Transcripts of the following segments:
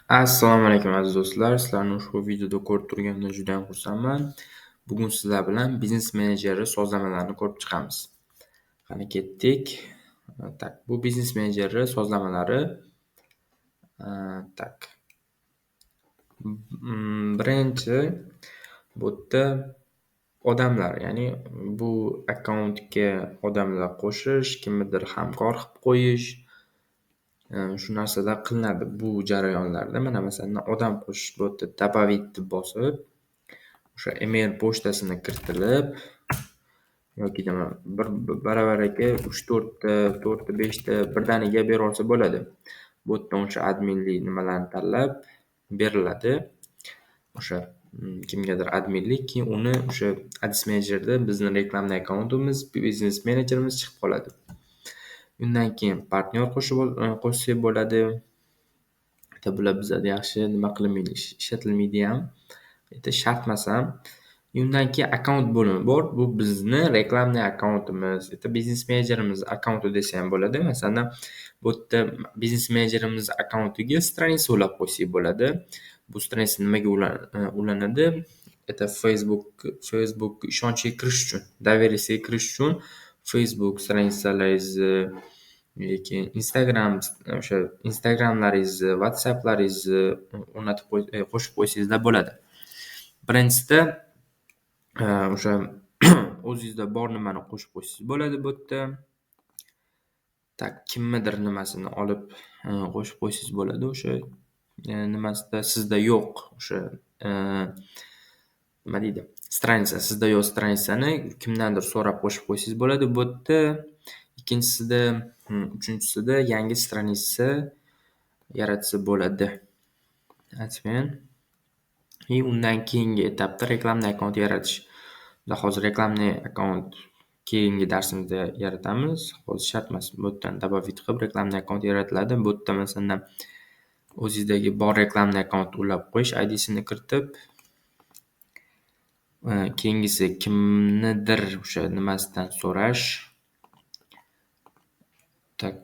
Assalomu alaykum aziz do'stlar. Sizlarni ushbu videoda ko'rib turganimdan juda ham xursandman. Bugun sizlar bilan biznes menejeri sozlamalarini ko'rib chiqamiz. Qani ketdik. Tak, bu biznes menejeri sozlamalari tak. Birinchi bu yerda odamlar, ya'ni bu akkauntga odamlar qo'shish, kimnidir hamkor qilib qo'yish, shu narsalar qilinadi bu jarayonlarda. Mana masalan, odam qo'shish bu yerda "Добавить" deb bosib, o'sha email pochtasini kiritilib yoki bir baravaraka 3-4 ta, 4 ta, 5 ta birdaniga bera olsa bo'ladi. Bu yerdan o'sha adminlik nimalarni tanlab beriladi. O'sha kimgadir adminlik, keyin uni o'sha Ads Manager'da bizni reklamni akkauntimiz, biznes menejerimiz chiqib qoladi. Undan keyin partnyor qo'shsak bo'ladi. Bular bizada yaxshi nima qilinmaydi, ishlatilmaydi ham. Bitta shartmas ham. Undan keyin akkaunt bo'limi bor. Bu bizni reklamni akkauntimiz, biznes menejerimiz akkaunti desa ham bo'ladi. Masalan, bu yerda biznes menejerimiz akkauntiga stranitsa ulab qo'ysak bo'ladi. Bu stranitsa nimaga ulanadi? Facebook ishonchga kirish uchun, довериеga kirish uchun Facebook stranitsalaringizni yoki Instagramlaringizni, WhatsApplaringizni o'rnatib qo'shib qo'ysangizlar bo'ladi. Birinchisida o'sha o'zingizda bor nimani qo'shib qo'ysangiz bo'ladi bu yerda. Tak, kimnidir nimasini olib qo'shib qo'ysangiz bo'ladi. O'sha nimasida sizda yo'q, o'sha nima deydi? Stranitsa, sizda yo'q stranitsani kimdandir so'rab qo'shib qo'ysangiz bo'ladi bu yerda. Uchinchisida yangi stranitsa yaratsa bo'ladi. Aytmen. Undan keyingi etapda reklamni akkaunt yaratish. Hozir reklamni akkaunt keyingi darsimizda yaratamiz. Hozir shart emas. Bu yerdan добавить qilib reklamni akkaunt yaratiladi. Bu yerda masalan o'zingizdagi bor reklamni akkaunt ulab qo'yish, IDsini kiritib, keyingisi kimnidir o'sha nimasidan so'rash. Tak,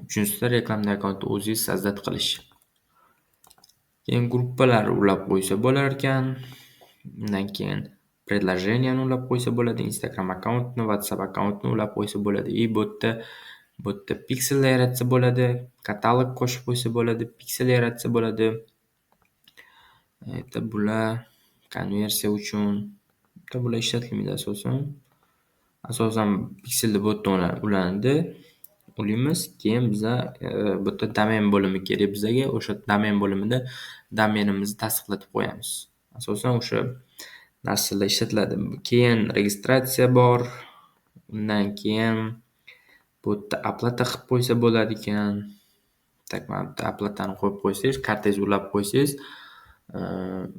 uchinchisida reklamni akkauntni o'zingiz sozdат qilish. Keyin gruppalar ulab qo'ysa bo'lar ekan. Undan keyin предложениyani ulab qo'ysa bo'ladi, Instagram akkauntni, WhatsApp akkauntni ulab qo'ysa bo'ladi. Bu yerda piksellar yaratsa bo'ladi, katalog qo'shib qo'ysa bo'ladi, piksel yaratsa bo'ladi. Bular konversiya uchun, bular ishlatilmaydi asosan. Asosan pikselni bu yerda ulanadi. Ulaymiz. Keyin biza bu yerda domen bo'limi kerak bizaga. O'sha domen bo'limida domenimizni tasdiqlatib qo'yamiz. Asosan o'sha narsalar ishlatiladi. Keyin registratsiya bor. Undan keyin bu yerda oplata qilib qo'ysa bo'ladi ekan. Tak, mana bu oplatani qo'yib qo'ysangiz, kartangizni ulab qo'ysangiz,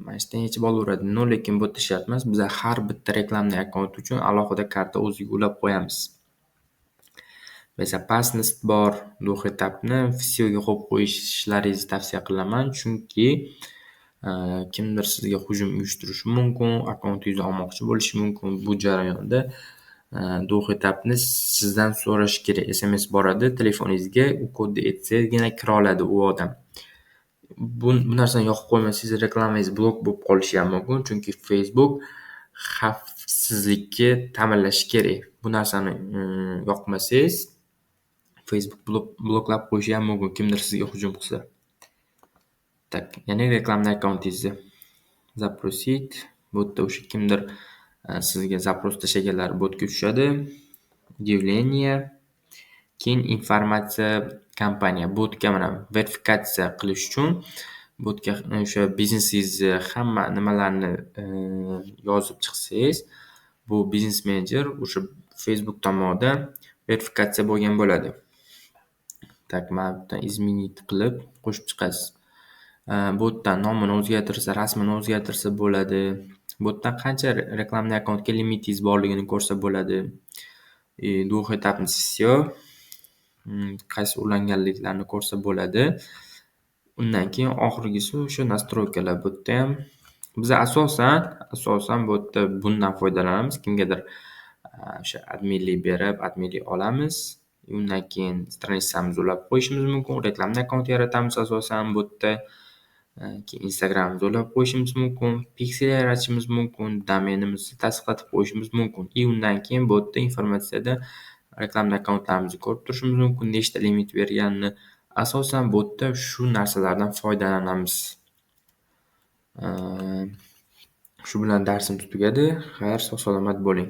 mana shunday yechib olaveradi. Lekin bu yerda shart emas. Biz har bitta reklamni akkaunt uchun alohida karta o'ziga ulab qo'yamiz. Безопасность bor. Bu etapni VSEOga qo'yib qo'yishlaringizni tavsiya qilaman, chunki kimdir sizga hujum uyushtirishi mumkin, akkauntingizni olmoqchi bo'lishi mumkin. Bu jarayonda bu etapni sizdan so'rash kerak. SMS boradi telefoningizga, u kodni aytsangizgina kira oladi u odam. Bu narsani yoqib qo'ymasangiz reklamangiz blok bo'lib qolishi ham mumkin, chunki Facebook xavfsizlikni ta'minlashi kerak. Bu narsani yoqmasangiz Facebook bloklab qo'yishi ham mumkin, kimdir sizga hujum qilsa. Tak, ya'ni reklamni akkauntingizni zaprosить. Bu yerda o'sha kimdir sizga zapros tashlaganlar bu yerga tushadi. Удивление. Keyin informatsiya kompaniya. Bu yerga mana verifikatsiya qilish uchun bu yerga o'sha biznesingizni hamma nimalarni yozib chiqsangiz, bu biznes menejer o'sha Facebook tomonidan verifikatsiya bo'lgan bo'ladi. Tak, mana bu yerdan изменить qilib qo'shib chiqasiz. Bu yerdan nomini o'zgartirsa, rasmini o'zgartirsa bo'ladi. Bu yerdan qancha reklamni akkauntga limitingiz borligini ko'rsa bo'ladi. Bu etapni всё. Qaysi ulanganliklarini ko'rsa bo'ladi. Undan keyin oxirgisi o'sha настройкалар. Bu yerda ham biz asosan bu yerda bundan foydalanamiz. Kimgadir o'sha adminlik berib, adminlik olamiz. Undan keyin stranitsamizni ulab qo'yishimiz mumkin. Reklamni akkaunt yaratamiz asosan bu yerda. Keyin Instagramimizni ulab qo'yishimiz mumkin, piksel yaratishimiz mumkin, domenimizni tasdiqlatib qo'yishimiz mumkin. И undan keyin botda informatsiyada reklamni akkauntlarimizni ko'rib turishimiz mumkin, nechta limit berganini. Asosan botda shu narsalardan foydalanamiz. Shu bilan darsimiz tugadi. Xayr, sog' salomat bo'ling.